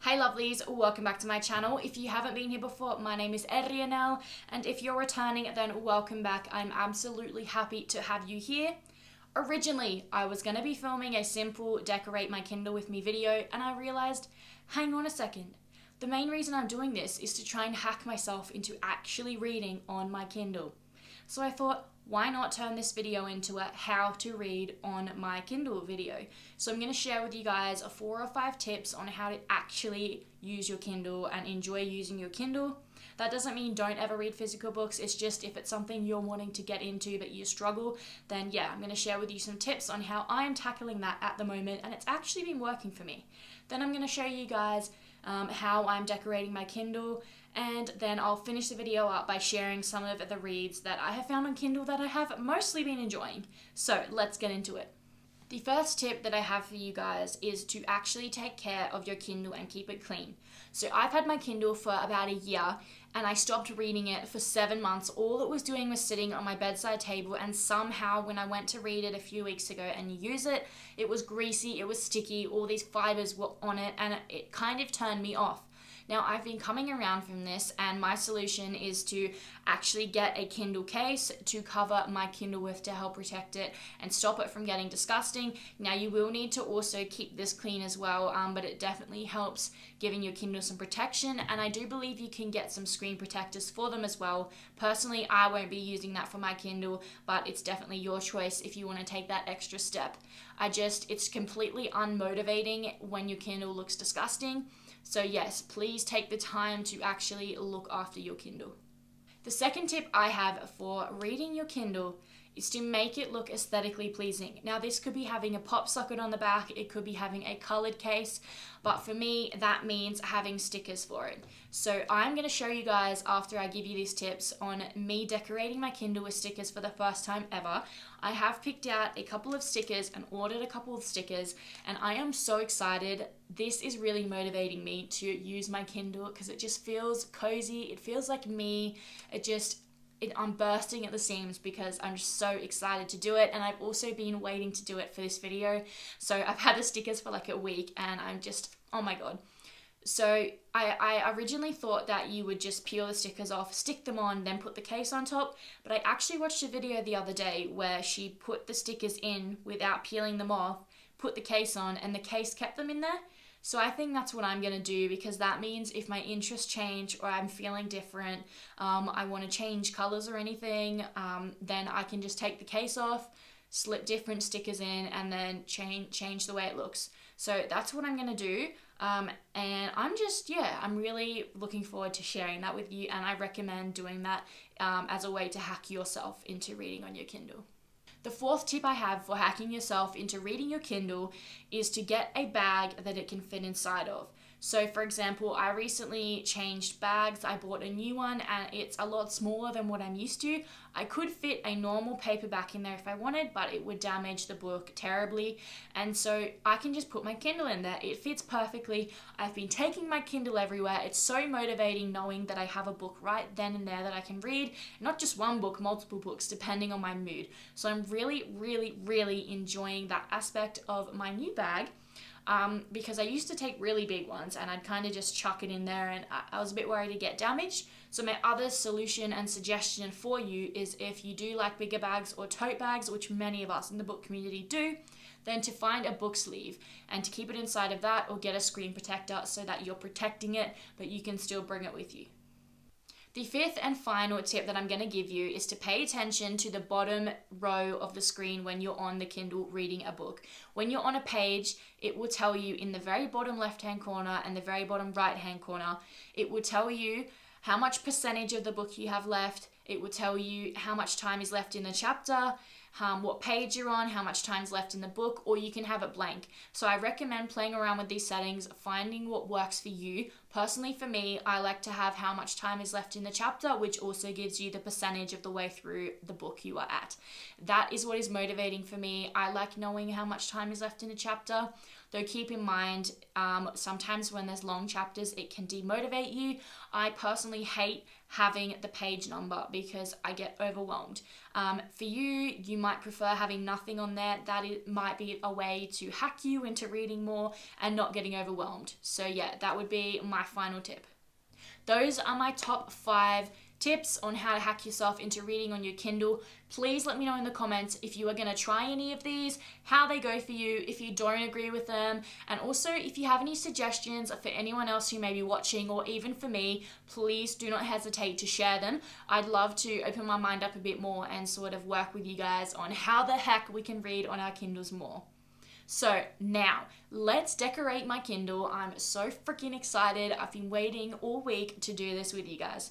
Hey lovelies, welcome back to my channel. If you haven't been here before, my name is 𝘧𝘪𝘳𝘠𝘦, and if you're returning, then welcome back. I'm absolutely happy to have you here. Originally, I was going to be filming a simple decorate my Kindle with me video, and I realized, hang on a second. The main reason I'm doing this is to try and hack myself into actually reading on my Kindle. So I thought, why not turn this video into a how to read on my Kindle video? So I'm going to share with you guys 4 or 5 tips on how to actually use your Kindle and enjoy using your Kindle. That doesn't mean don't ever read physical books. It's just if it's something you're wanting to get into but you struggle, then yeah, I'm going to share with you some tips on how I'm tackling that at the moment, and it's actually been working for me. Then I'm going to show you guys how I'm decorating my Kindle, and then I'll finish the video up by sharing some of the reads that I have found on Kindle that I have mostly been enjoying. So let's get into it. The first tip that I have for you guys is to actually take care of your Kindle and keep it clean. So I've had my Kindle for about a year and I stopped reading it for 7 months. All it was doing was sitting on my bedside table, and somehow when I went to read it a few weeks ago and use it, it was greasy, it was sticky, all these fibers were on it, and it kind of turned me off. Now, I've been coming around from this, and my solution is to actually get a Kindle case to cover my Kindle with to help protect it and stop it from getting disgusting. Now, you will need to also keep this clean as well, but it definitely helps giving your Kindle some protection, and I do believe you can get some screen protectors for them as well. Personally, I won't be using that for my Kindle, but it's definitely your choice if you want to take that extra step. It's completely unmotivating when your Kindle looks disgusting. So yes, please take the time to actually look after your Kindle. The second tip I have for reading your Kindle is to make it look aesthetically pleasing. Now, this could be having a pop socket on the back, it could be having a colored case, but for me, that means having stickers for it. So I'm going to show you guys, after I give you these tips, on me decorating my Kindle with stickers for the first time ever. I have picked out a couple of stickers and ordered a couple of stickers, and I am so excited. This is really motivating me to use my Kindle because it just feels cozy, it feels like me, I'm bursting at the seams because I'm just so excited to do it, and I've also been waiting to do it for this video. So I've had the stickers for like a week and I'm just, oh my god. So I originally thought that you would just peel the stickers off, stick them on, then put the case on top, but I actually watched a video the other day where she put the stickers in without peeling them off, put the case on, and the case kept them in there. So I think that's what I'm going to do, because that means if my interests change or I'm feeling different, I want to change colors or anything, then I can just take the case off, slip different stickers in, and then change the way it looks. So that's what I'm going to do. And I'm really looking forward to sharing that with you, and I recommend doing that as a way to hack yourself into reading on your Kindle. The fourth tip I have for hacking yourself into reading your Kindle is to get a bag that it can fit inside of. So for example, I recently changed bags. I bought a new one and it's a lot smaller than what I'm used to. I could fit a normal paperback in there if I wanted, but it would damage the book terribly. And so I can just put my Kindle in there. It fits perfectly. I've been taking my Kindle everywhere. It's so motivating knowing that I have a book right then and there that I can read. Not just one book, multiple books, depending on my mood. So I'm really, really, really enjoying that aspect of my new bag. Because I used to take really big ones and I'd kind of just chuck it in there, and I was a bit worried it'd get damaged. So my other solution and suggestion for you is, if you do like bigger bags or tote bags, which many of us in the book community do, then to find a book sleeve and to keep it inside of that, or get a screen protector so that you're protecting it but you can still bring it with you. The fifth and final tip that I'm going to give you is to pay attention to the bottom row of the screen when you're on the Kindle reading a book. When you're on a page, it will tell you in the very bottom left-hand corner and the very bottom right-hand corner, it will tell you how much percentage of the book you have left. It will tell you how much time is left in the chapter, what page you're on, how much time's left in the book, or you can have it blank. So I recommend playing around with these settings, finding what works for you. Personally, for me, I like to have how much time is left in the chapter, which also gives you the percentage of the way through the book you are at. That is what is motivating for me. I like knowing how much time is left in a chapter. Though keep in mind, sometimes when there's long chapters, it can demotivate you. I personally hate having the page number because I get overwhelmed. For you, you might prefer having nothing on there. Might be a way to hack you into reading more and not getting overwhelmed. So yeah, that would be my final tip. Those are my top 5 tips on how to hack yourself into reading on your Kindle. Please let me know in the comments if you are going to try any of these, how they go for you, if you don't agree with them, and also if you have any suggestions for anyone else who may be watching or even for me, please do not hesitate to share them. I'd love to open my mind up a bit more and sort of work with you guys on how the heck we can read on our Kindles more. So now, let's decorate my Kindle. I'm so freaking excited. I've been waiting all week to do this with you guys.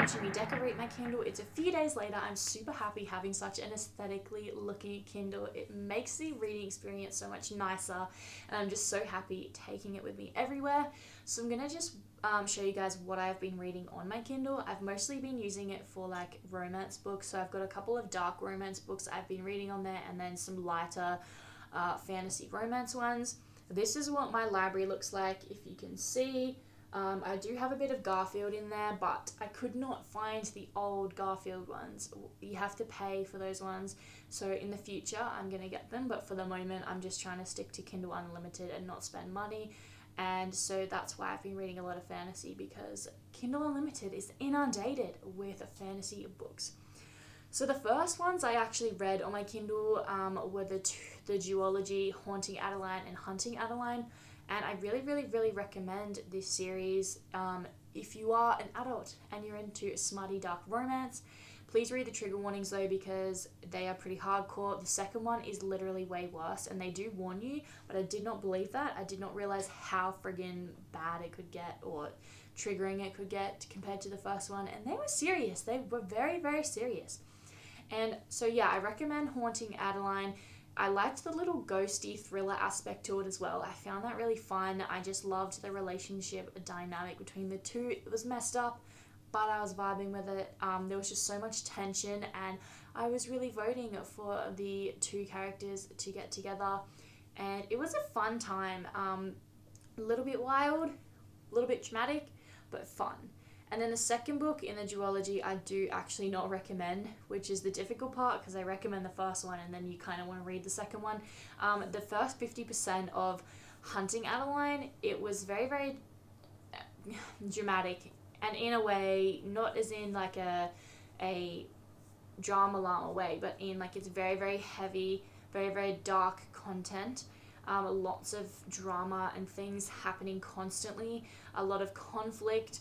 watching me decorate my Kindle. It's a few days later. I'm super happy having such an aesthetically looking Kindle. It makes the reading experience so much nicer, and I'm just so happy taking it with me everywhere. So I'm gonna just show you guys what I've been reading on my Kindle. I've mostly been using it for like romance books, so I've got a couple of dark romance books I've been reading on there, and then some lighter fantasy romance ones. This is what my library looks like, if you can see. I do have a bit of Garfield in there, but I could not find the old Garfield ones. You have to pay for those ones, so in the future I'm going to get them, but for the moment I'm just trying to stick to Kindle Unlimited and not spend money. And so that's why I've been reading a lot of fantasy, because Kindle Unlimited is inundated with fantasy books. So the first ones I actually read on my Kindle were the duology Haunting Adeline and Hunting Adeline, and I really recommend this series. If you are an adult and you're into smutty dark romance, please read the trigger warnings though, because they are pretty hardcore. The second one is literally way worse, and they do warn you, but I did not believe that. I did not realize how friggin' bad it could get, or triggering it could get compared to the first one, and they were serious. They were very serious. And so yeah, I recommend Haunting Adeline. I liked the little ghosty thriller aspect to it as well. I found that really fun. I just loved the relationship dynamic between the two. It was messed up, but I was vibing with it. There was just so much tension, and I was really voting for the two characters to get together, and it was a fun time. A little bit wild, a little bit traumatic, but fun. And then the second book in the duology I do actually not recommend, which is the difficult part, because I recommend the first one and then you kind of want to read the second one. The first 50% of Hunting Adeline, it was very, very dramatic, and in a way, not as in like a drama llama way, but in like it's very, very heavy, very, very dark content. Lots of drama and things happening constantly, a lot of conflict.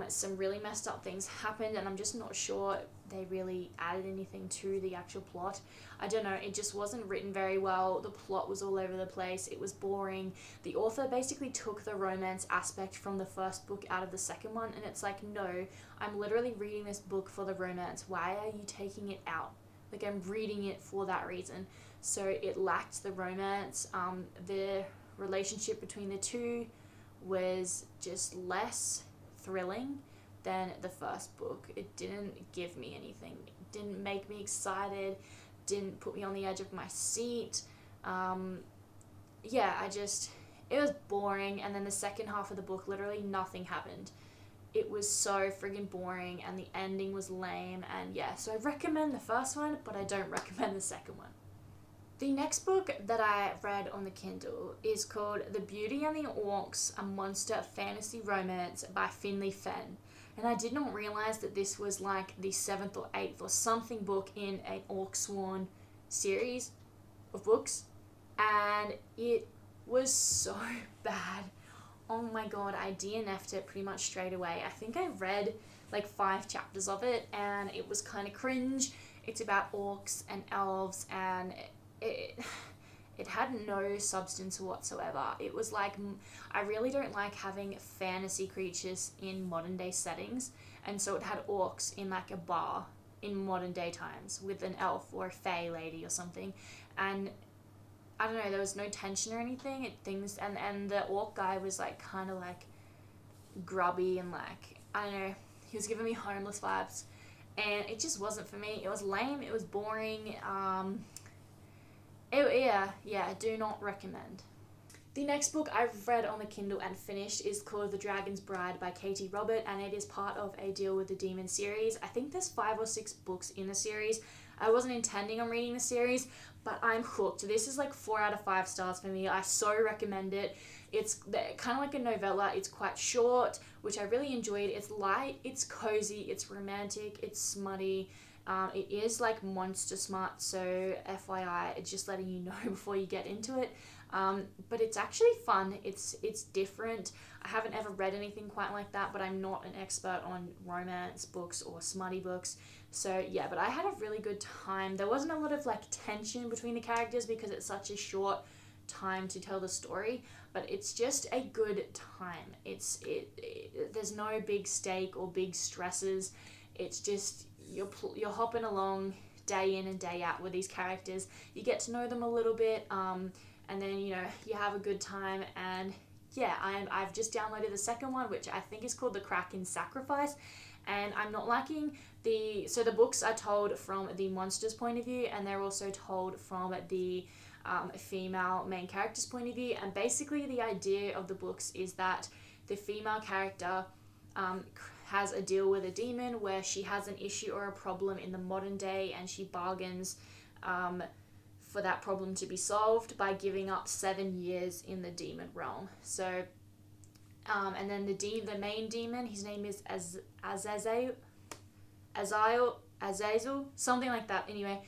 Some really messed up things happened, and I'm just not sure they really added anything to the actual plot. I don't know, it just wasn't written very well. The plot was all over the place. It was boring. The author basically took the romance aspect from the first book out of the second one, and it's like, no, I'm literally reading this book for the romance. Why are you taking it out? Like, I'm reading it for that reason. So it lacked the romance. The relationship between the two was just less thrilling than the first book. It didn't give me anything. It didn't make me excited. Didn't put me on the edge of my seat. It was boring. And then the second half of the book, literally nothing happened. It was so friggin' boring, and the ending was lame. And yeah, so I recommend the first one, but I don't recommend the second one. The next book that I read on the Kindle is called The Beauty and the Orcs, a Monster Fantasy Romance by Finley Fenn. And I did not realize that this was like the 7th or 8th or something book in an 𝘔𝘪𝘴𝘥 series of books. And it was so bad. Oh my god, I DNF'd it pretty much straight away. I think I read like 5 chapters of it, and it was kind of cringe. It's about orcs and elves, and it had no substance whatsoever. It was like, I really don't like having fantasy creatures in modern day settings, and so it had orcs in like a bar in modern day times with an elf or a fae lady or something, and I don't know, there was no tension or anything. And the orc guy was like kind of like grubby and like, I don't know, he was giving me homeless vibes, and it just wasn't for me. It was lame, it was boring. Do not recommend. The next book I've read on the Kindle and finished is called The Dragon's Bride by Katie Robert, and it is part of a Deal with the Demon series. I think there's 5 or 6 books in the series. I wasn't intending on reading the series, but I'm hooked. This is like 4 out of 5 stars for me. I so recommend it. It's kind of like a novella. It's quite short, which I really enjoyed. It's light, it's cozy, it's romantic, it's smutty. It is like monster smart, so FYI, it's just letting you know before you get into it. But it's actually fun. It's different. I haven't ever read anything quite like that, but I'm not an expert on romance books or smutty books. So yeah, but I had a really good time. There wasn't a lot of like tension between the characters because it's such a short time to tell the story, but it's just a good time. There's no big stake or big stresses. It's just you're hopping along day in and day out with these characters. You get to know them a little bit, and then you have a good time. And yeah, I've just downloaded the second one, which I think is called The Kraken Sacrifice, and I'm not liking the books are told from the monster's point of view, and they're also told from the female main character's point of view. And basically the idea of the books is that the female character has a deal with a demon where she has an issue or a problem in the modern day, and she bargains for that problem to be solved by giving up 7 years in the demon realm. So and then the main demon, his name is Azazel, something like that. Anyway,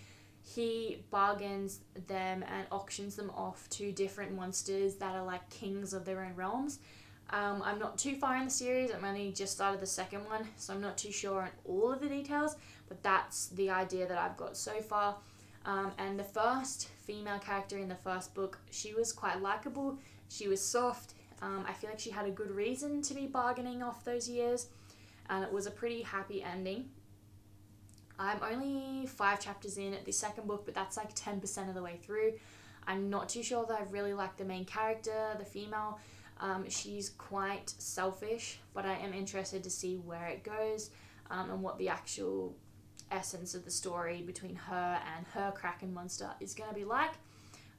he bargains them and auctions them off to different monsters that are like kings of their own realms. I'm not too far in the series. I'm only just started the second one, so I'm not too sure on all of the details, but that's the idea that I've got so far. And the first female character in the first book, she was quite likable. She was soft. I feel like she had a good reason to be bargaining off those years, and it was a pretty happy ending. I'm only 5 chapters in the second book, but that's like 10% of the way through. I'm not too sure that I really like the main character, the female. She's quite selfish, but I am interested to see where it goes, and what the actual essence of the story between her and her Kraken monster is going to be like.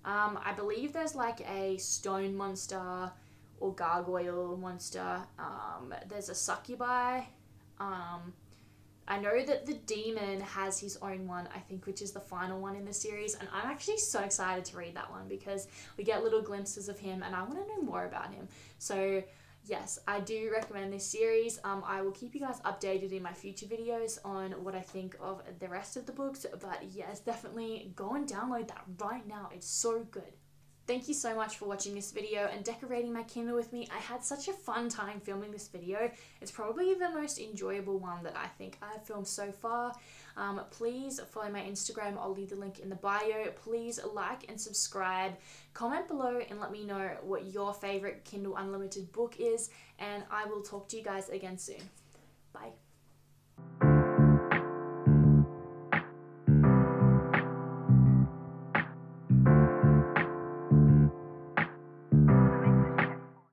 I believe there's like a stone monster or gargoyle monster. There's a succubi. I know that the demon has his own one, I think, which is the final one in the series, and I'm actually so excited to read that one because we get little glimpses of him and I want to know more about him. So yes, I do recommend this series. I will keep you guys updated in my future videos on what I think of the rest of the books, but yes, definitely go and download that right now. It's so good. Thank you so much for watching this video and decorating my Kindle with me. I had such a fun time filming this video. It's probably the most enjoyable one that I think I've filmed so far. Please follow my Instagram. I'll leave the link in the bio. Please like and subscribe. Comment below and let me know what your favorite Kindle Unlimited book is, and I will talk to you guys again soon. Bye.